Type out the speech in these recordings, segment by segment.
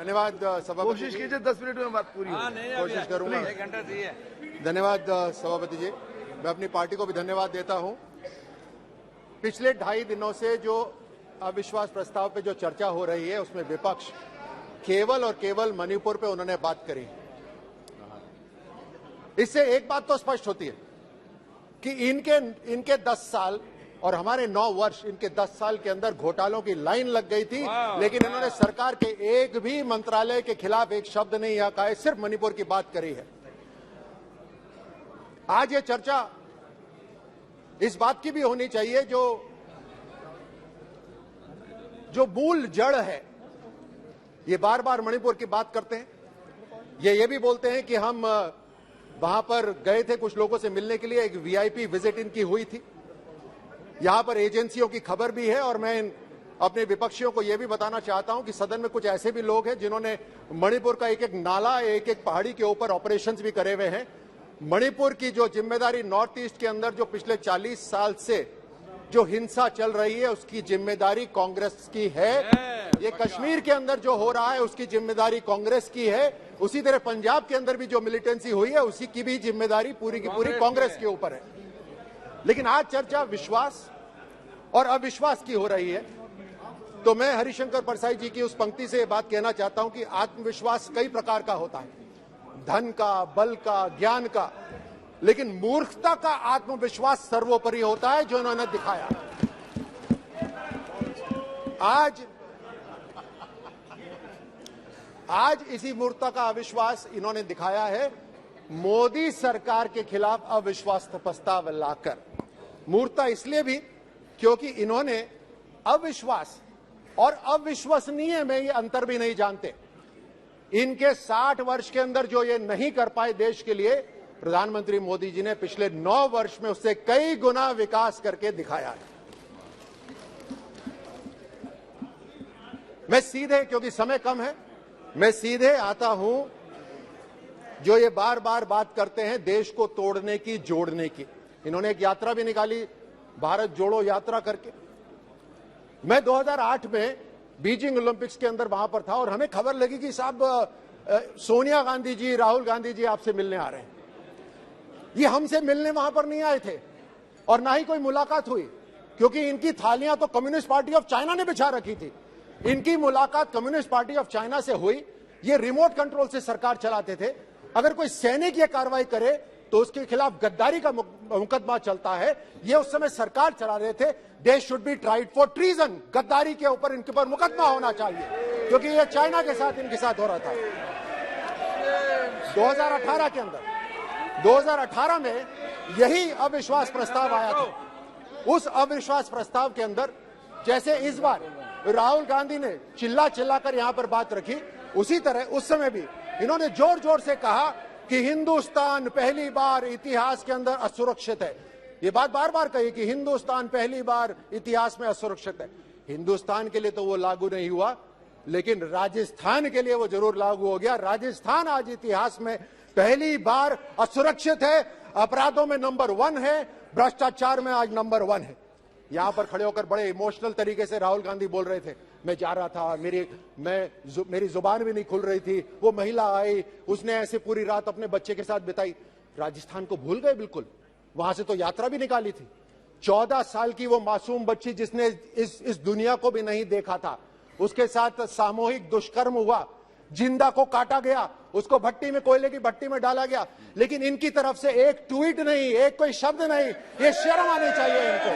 धन्यवाद सभापति कोशिश कीजिए 10 मिनट में बात पूरी हो। कोशिश करूंगा। 1 घंटा चाहिए। धन्यवाद सभापति जी। मैं अपनी पार्टी को भी धन्यवाद देता हूं। पिछले 2.5 दिनों से जो अविश्वास प्रस्ताव पे जो चर्चा हो रही है उसमें विपक्ष केवल और केवल मणिपुर पे उन्होंने बात करी। इससे एक बात तो स्पष्ट होती है कि इनके 10 साल और हमारे 9 वर्ष, इनके 10 साल के अंदर घोटालों की लाइन लग गई थी, लेकिन इन्होंने सरकार के एक भी मंत्रालय के खिलाफ एक शब्द नहीं यहाँ कहा है, सिर्फ मणिपुर की बात करी है। आज ये चर्चा इस बात की भी होनी चाहिए जो मूल जड़ है। ये बार बार मणिपुर की बात करते हैं, ये भी बोलते हैं कि हम वहां पर गए थे कुछ लोगों से मिलने के लिए, एक वीआईपी विजिट इनकी हुई थी। यहां पर एजेंसियों की खबर भी है और मैं अपने विपक्षियों को यह भी बताना चाहता हूं कि सदन में कुछ ऐसे भी लोग हैं जिन्होंने मणिपुर का एक एक नाला, एक एक पहाड़ी के ऊपर ऑपरेशंस भी करे हुए हैं। मणिपुर की जो जिम्मेदारी नॉर्थ ईस्ट के अंदर जो पिछले 40 साल से जो हिंसा चल रही है उसकी जिम्मेदारी कांग्रेस की है। ये कश्मीर के अंदर जो हो रहा है उसकी जिम्मेदारी कांग्रेस की है। उसी तरह पंजाब के अंदर भी जो मिलिटेंसी हुई है उसी की भी जिम्मेदारी पूरी की पूरी कांग्रेस के ऊपर है। लेकिन आज चर्चा विश्वास और अविश्वास की हो रही है, तो मैं हरिशंकर परसाई जी की उस पंक्ति से बात कहना चाहता हूं कि आत्मविश्वास कई प्रकार का होता है, धन का, बल का, ज्ञान का, लेकिन मूर्खता का आत्मविश्वास सर्वोपरि होता है जो इन्होंने दिखाया। आज इसी मूर्खता का अविश्वास इन्होंने दिखाया है मोदी सरकार के खिलाफ अविश्वास प्रस्ताव लाकर। मूर्खता इसलिए भी क्योंकि इन्होंने अविश्वास और अविश्वसनीय में ये अंतर भी नहीं जानते। इनके 60 वर्ष के अंदर जो ये नहीं कर पाए देश के लिए, प्रधानमंत्री मोदी जी ने पिछले 9 वर्ष में उससे कई गुना विकास करके दिखाया है। मैं सीधे, क्योंकि समय कम है, मैं सीधे आता हूं जो ये बार बार बात करते हैं देश को तोड़ने की, जोड़ने की। इन्होंने एक यात्रा भी निकाली, भारत जोड़ो यात्रा करके। मैं 2008 में बीजिंग ओलंपिक्स के अंदर वहां पर था और हमें खबर लगी कि साहब सोनिया गांधी जी, राहुल गांधी जी आपसे मिलने आ रहे हैं। ये हमसे मिलने वहां पर नहीं आए थे और ना ही कोई मुलाकात हुई, क्योंकि इनकी थालियां तो कम्युनिस्ट पार्टी ऑफ चाइना ने बिछा रखी थी। इनकी मुलाकात कम्युनिस्ट पार्टी ऑफ चाइना से हुई। ये रिमोट कंट्रोल से सरकार चलाते थे। अगर कोई सैनिक ये कार्रवाई करे तो उसके खिलाफ गद्दारी का मुकदमा चलता है। ये उस समय सरकार चला रहे थे। They should be tried for treason. गद्दारी के ऊपर इनके ऊपर मुकदमा होना चाहिए, क्योंकि ये चाइना के साथ इनके साथ हो रहा था। 2018 के अंदर 2018 में यही अविश्वास प्रस्ताव आया था। उस अविश्वास प्रस्ताव के अंदर जैसे इस बार राहुल गांधी ने चिल्ला चिल्लाकर यहां पर बात रखी, उसी तरह उस समय भी इन्होंने जोर जोर से कहा कि हिंदुस्तान पहली बार इतिहास के अंदर असुरक्षित है। ये बात बार बार कही कि हिंदुस्तान पहली बार इतिहास में असुरक्षित है। हिंदुस्तान के लिए तो वो लागू नहीं हुआ, लेकिन राजस्थान के लिए वो जरूर लागू हो गया। राजस्थान आज इतिहास में पहली बार असुरक्षित है, अपराधों में नंबर 1 है, भ्रष्टाचार में आज नंबर 1 है। यहां पर खड़े होकर बड़े इमोशनल तरीके से राहुल गांधी बोल रहे थे, मैं जा रहा था, मेरी जुबान भी नहीं खुल रही थी, वो महिला आई, उसने ऐसे पूरी रात अपने बच्चे के साथ बिताई। राजस्थान को भूल गए बिल्कुल। वहां से तो यात्रा भी निकाली थी। 14 साल की वो मासूम बच्ची जिसने इस दुनिया को भी नहीं देखा था, उसके साथ सामूहिक दुष्कर्म हुआ, जिंदा को काटा गया, उसको भट्टी में, कोयले की भट्टी में डाला गया, लेकिन इनकी तरफ से एक ट्वीट नहीं, एक कोई शब्द नहीं। ये शर्म आनी चाहिए इनको।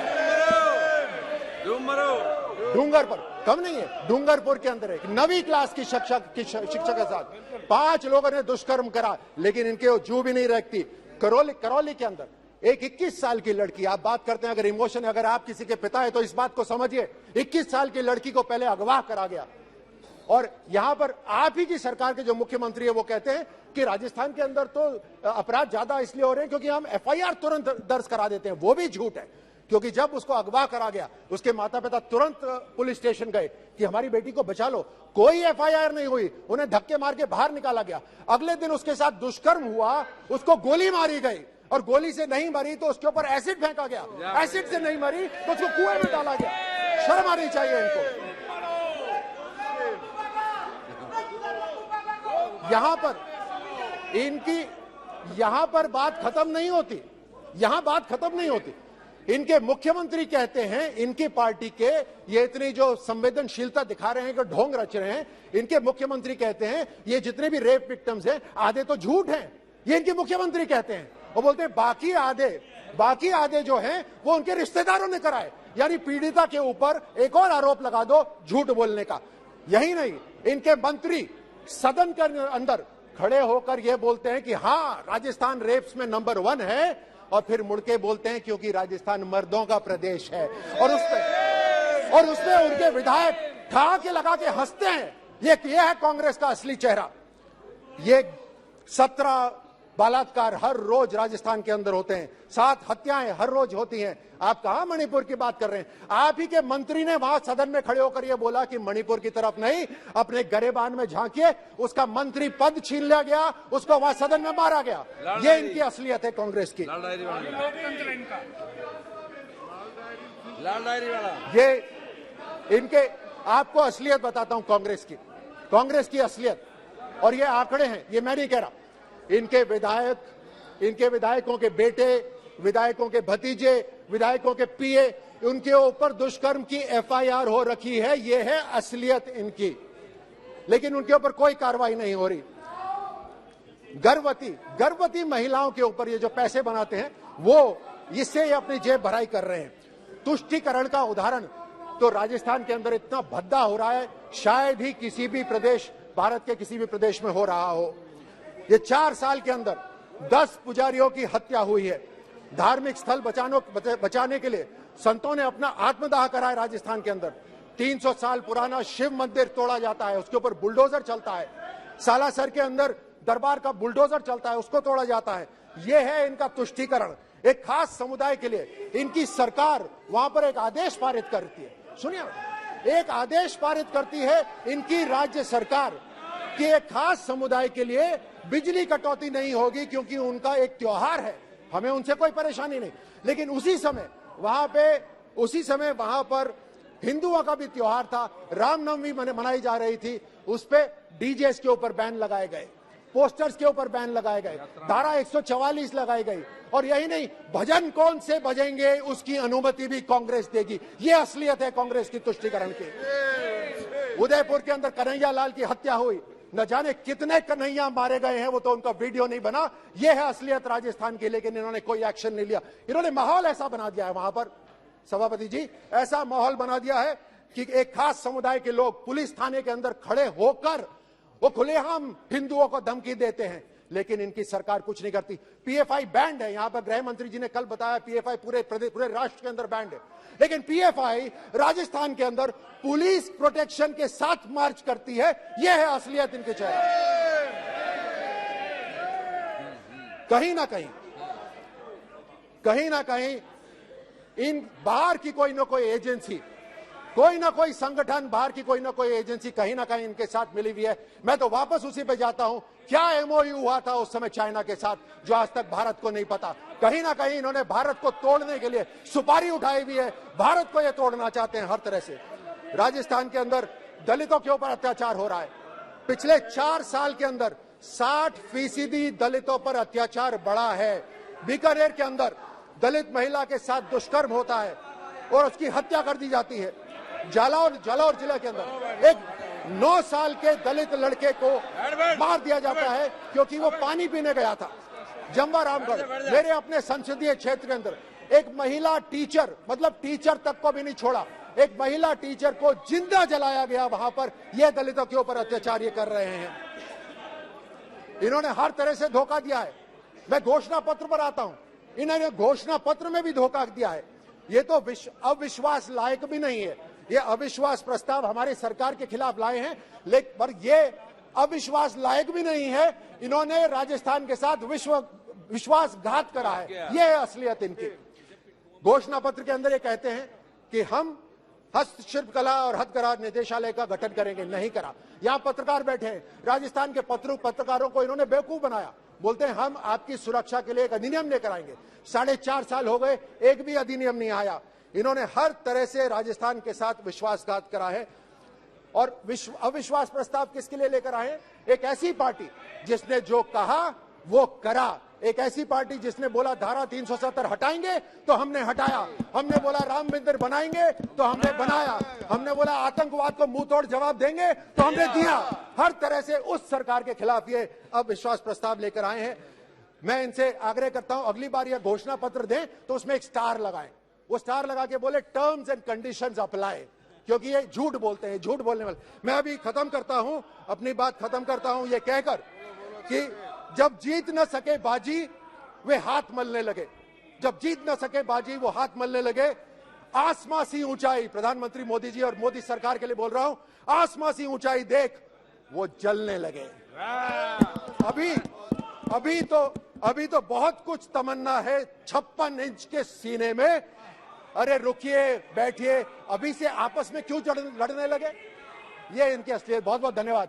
डूंगरपुर कम नहीं है, डूंगरपुर के अंदर एक 9वीं क्लास की शिक्षा के साथ 5 लोगों ने दुष्कर्म करा, लेकिन इनके जू भी नहीं रखती। करौली के अंदर एक 21 साल की लड़की, आप बात करते हैं अगर इमोशन, अगर आप किसी के पिता है तो इस बात को समझिए, 21 साल की लड़की को पहले अगवा करा गया। और यहां पर आप ही की सरकार के जो मुख्यमंत्री है वो कहते हैं कि राजस्थान के अंदर तो अपराध ज्यादा इसलिए हो रहे हैं क्योंकि हम एफआईआर तुरंत दर्ज करा देते हैं। वो भी झूठ है, क्योंकि जब उसको अगवा करा गया उसके माता पिता तुरंत पुलिस स्टेशन गए कि हमारी बेटी को बचा लो। कोई एफआईआर नहीं हुई, उन्हें धक्के मार के बाहर निकाला गया। अगले दिन उसके साथ दुष्कर्म हुआ, उसको गोली मारी गई, और गोली से नहीं मरी तो उसके ऊपर एसिड फेंका गया, एसिड से नहीं मरी तो उसको कुएं में डाला गया। शर्म आनी चाहिए इनको। यहां पर इनकी यहां पर बात खत्म नहीं होती, यहां बात खत्म नहीं होती। इनके मुख्यमंत्री कहते हैं, इनकी पार्टी के ये इतनी जो संवेदनशीलता दिखा रहे हैं कि ढोंग रच रहे हैं, इनके मुख्यमंत्री कहते हैं ये जितने भी रेप विक्टिम्स हैं आधे तो झूठ हैं, ये इनके मुख्यमंत्री कहते हैं। वो बोलते हैं बाकी आधे जो हैं वो उनके रिश्तेदारों ने कराए, यानी पीड़िता के ऊपर एक और आरोप लगा दो झूठ बोलने का। यही नहीं, इनके मंत्री सदन के अंदर खड़े होकर ये बोलते हैं कि हाँ राजस्थान रेप्स में नंबर 1 है, और फिर मुड़के बोलते हैं क्योंकि राजस्थान मर्दों का प्रदेश है, और उसमें उनके विधायक ठहाके लगा के हंसते हैं। ये है कांग्रेस का असली चेहरा। ये 17 बलात्कार हर रोज राजस्थान के अंदर होते हैं, 7 हत्याएं हर रोज होती हैं। आप कहां मणिपुर की बात कर रहे हैं? आप ही के मंत्री ने वहां सदन में खड़े होकर यह बोला कि मणिपुर की तरफ नहीं, अपने गरेबान में झांकिए। उसका मंत्री पद छीन लिया गया, उसको वहां सदन में मारा गया। ये इनकी असलियत है कांग्रेस की। ये इनके, आपको असलियत बताता हूं कांग्रेस की असलियत, और ये आंकड़े हैं, ये मैं नहीं कह रहा। इनके विधायकों के बेटे, विधायकों के भतीजे, विधायकों के पीए, उनके ऊपर दुष्कर्म की एफआईआर हो रखी है। ये है असलियत इनकी, लेकिन उनके ऊपर कोई कार्रवाई नहीं हो रही। गर्भवती महिलाओं के ऊपर ये जो पैसे बनाते हैं, वो इससे ये अपनी जेब भराई कर रहे हैं। तुष्टीकरण का उदाहरण तो राजस्थान के अंदर इतना भद्दा हो रहा है, शायद ही किसी भी प्रदेश, भारत के किसी भी प्रदेश में हो रहा हो। ये 4 साल के अंदर 10 पुजारियों की हत्या हुई है। धार्मिक स्थल बचाने के लिए संतों ने अपना आत्मदाह करा है। राजस्थान के अंदर 300 साल पुराना शिव मंदिर तोड़ा जाता है, उसके ऊपर बुलडोजर चलता है। सालासर के अंदर दरबार का बुलडोजर चलता है, उसको तोड़ा जाता है। यह है इनका तुष्टीकरण। एक खास समुदाय के लिए इनकी सरकार वहां पर एक आदेश पारित करती है। सुनिए, एक आदेश पारित करती है इनकी राज्य सरकार कि एक खास समुदाय के लिए बिजली कटौती नहीं होगी क्योंकि उनका एक त्योहार है, हमें उनसे कोई परेशानी नहीं। लेकिन उसी समय वहां पर हिंदुओं का भी त्योहार था, रामनवमी मनाई जा रही थी, उस पे डीजेस के ऊपर बैन लगाए गए, पोस्टर्स के ऊपर बैन लगाए गए, धारा 144 लगाई गई। और यही नहीं, भजन कौन से बजेंगे उसकी अनुमति भी कांग्रेस देगी। ये असलियत है कांग्रेस की तुष्टीकरण की। उदयपुर के अंदर कन्हैया लाल की हत्या हुई, न जाने कितने कन्हैया मारे गए हैं, वो तो उनका वीडियो नहीं बना। यह है असलियत राजस्थान की, लेकिन इन्होंने कोई एक्शन नहीं लिया। इन्होंने माहौल ऐसा बना दिया है वहां पर, सभापति जी, ऐसा माहौल बना दिया है कि एक खास समुदाय के लोग पुलिस थाने के अंदर खड़े होकर वो खुलेआम हिंदुओं को धमकी देते हैं, लेकिन इनकी सरकार कुछ नहीं करती। पीएफआई बैंड है यहां पर, गृह मंत्री जी ने कल बताया पीएफआई पूरे राष्ट्र के अंदर बैंड है, लेकिन पीएफआई राजस्थान के अंदर पुलिस प्रोटेक्शन के साथ मार्च करती है। यह है असलियत इनके चेहरे। कहीं ना कहीं इन बाहर की कोई ना कोई एजेंसी, कोई ना कोई संगठन, बाहर की कोई ना कोई एजेंसी कहीं ना कहीं इनके साथ मिली हुई है। मैं तो वापस उसी पे जाता हूं, क्या एमओयू हुआ था उस समय चाइना के साथ, जो आज तक भारत को नहीं पता। कहीं ना कहीं इन्होंने भारत को तोड़ने के लिए सुपारी उठाई हुई है, भारत को ये तोड़ना चाहते हैं हर तरह से। राजस्थान के अंदर दलितों के ऊपर अत्याचार हो रहा है। पिछले 4 साल के अंदर 60% दलितों पर अत्याचार बढ़ा है। बीकानेर के अंदर दलित महिला के साथ दुष्कर्म होता है और उसकी हत्या कर दी जाती है। जालौर जिले के अंदर एक 9 साल के दलित लड़के को मार दिया जाता है क्योंकि वो पानी पीने गया था। जम्वा रामगढ़, मेरे अपने संसदीय क्षेत्र के अंदर एक महिला टीचर, मतलब टीचर तक को भी नहीं छोड़ा, एक महिला टीचर को जिंदा जलाया गया वहां पर। ये दलितों के ऊपर अत्याचार ये कर रहे हैं। इन्होंने हर तरह से धोखा दिया है। मैं घोषणा पत्र पर आता हूं, इन्होंने घोषणा पत्र में भी धोखा दिया है। ये तो अविश्वास लायक भी नहीं है। ये अविश्वास प्रस्ताव हमारी सरकार के खिलाफ लाए हैं, लेकिन पर ये अविश्वास लायक भी नहीं है। इन्होंने राजस्थान के साथ विश्वासघात करा है। ये है असलियत इनकी। घोषणा पत्र के अंदर ये कहते हैं कि हम हस्तशिल्प कला और हथकरघा निदेशालय का गठन करेंगे, नहीं करा। यहाँ पत्रकार बैठे हैं, राजस्थान के पत्रकारों को इन्होंने बेवकूफ बनाया। बोलते हैं हम आपकी सुरक्षा के लिए एक अधिनियम लेकर आएंगे। 4.5 साल हो गए, एक भी अधिनियम नहीं आया। इन्होंने हर तरह से राजस्थान के साथ विश्वासघात करा है और अविश्वास प्रस्ताव किसके लिए लेकर आए? एक ऐसी पार्टी जिसने जो कहा वो करा, एक ऐसी पार्टी जिसने बोला धारा 370 हटाएंगे तो हमने हटाया, हमने बोला राम मंदिर बनाएंगे तो हमने बनाया, हमने बोला आतंकवाद को मुंह तोड़ जवाब देंगे तो हमने दिया। हर तरह से उस सरकार के खिलाफ ये अविश्वास प्रस्ताव लेकर आए हैं। मैं इनसे आग्रह करता हूं अगली बार यह घोषणा पत्र दें तो उसमें एक स्टार लगाएं, वो स्टार लगा के बोले टर्म्स एंड कंडीशंस अप्लाई, क्योंकि ये झूठ बोलते हैं, झूठ बोलने वाले। मैं अभी खत्म करता हूं, अपनी बात खत्म करता हूं ये कहकर कि जब जीत न सके बाजी वे हाथ मलने लगे, जब जीत न सके बाजी वो हाथ मलने लगे। आसमां सी ऊंचाई, प्रधानमंत्री मोदी जी और मोदी सरकार के लिए बोल रहा हूं, आसमां सी ऊंचाई देख वो जलने लगे। अभी तो बहुत कुछ तमन्ना है 56 इंच के सीने में। अरे रुकिए, बैठिए, अभी से आपस में क्यों लड़ने लगे? ये इनकी असलियत। बहुत बहुत धन्यवाद।